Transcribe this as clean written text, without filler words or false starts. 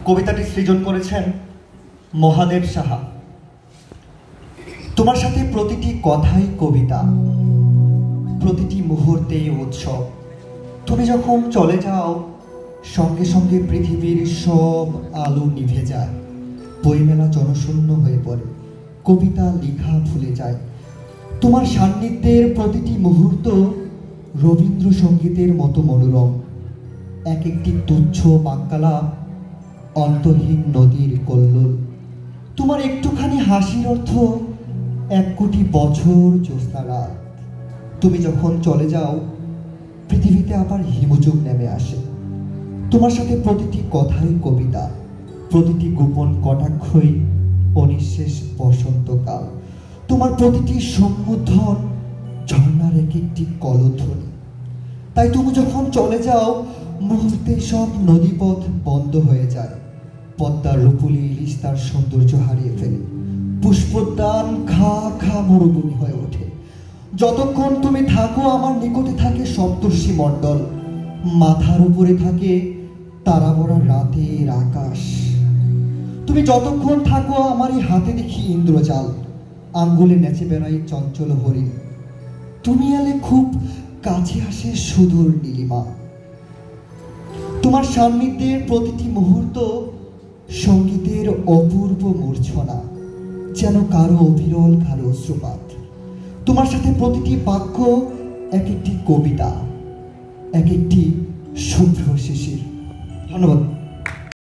কবিতাটি সৃজন করেছেন মহাদেব সাহা। তোমার সাথে প্রতিটি কথাই কবিতা, প্রতিটি মুহূর্তে উৎসব। তুমি যখন চলে যাও, সঙ্গে সঙ্গে পৃথিবীর সব আলো নিভে যায়, বইমেলা জনশূন্য হয়ে পড়ে, কবিতা লেখা ভুলে যায়। তোমার সান্নিধ্যের প্রতিটি মুহূর্ত রবীন্দ্রসঙ্গীতের মতো মনোরম, এক একটি তুচ্ছ বাক্যালাপ অন্তহীন নদীর কল্লোল। তোমার একটুখানি হাসির অর্থ 1 কোটি বছর জ্যোৎস্না রাত। তুমি যখন চলে যাও, পৃথিবীতে আবার হিমযুগ নেমে আসে। তোমার সাথে প্রতিটি কথাই কবিতা, প্রতিটি গোপন কটাক্ষই অনিঃশেষ বসন্তকাল। তোমার প্রতিটি সম্বোধন ঝর্ণার এক একটি কলধ্বনি। তাই তুমি যখন চলে যাও, মুহূর্তে সব নদীপথ বন্ধ হয়ে যায়। পদ্মার রূপুলি ইলিশ তার সৌন্দর্য হারিয়ে ফেলে, পুষ্পোদ্যান খা খা মরুভূমি হয়ে ওঠে। যতক্ষণ তুমি থাকো, আমার নিকটে থাকে সপ্তর্ষি মণ্ডল, মাথার উপরে থাকে তারা ভরা রাতের আকাশ। তুমি যতক্ষণ থাকো, আমারই হাতে দেখি ইন্দ্রজাল, আঙ্গুলে নেচে বেড়াই চঞ্চল হরিণ। তুমি এলে খুব কাছে আসে সুদূর নীলিমা। তোমার সান্নিধ্যের প্রতিটি মুহূর্ত সঙ্গীতের অপূর্ব মূর্ছনা, যেন কারো অবিরল কারো অশ্রুপাত। তোমার সাথে প্রতিটি বাক্য এক একটি কবিতা, এক একটি শুভ্র শিশির। ধন্যবাদ।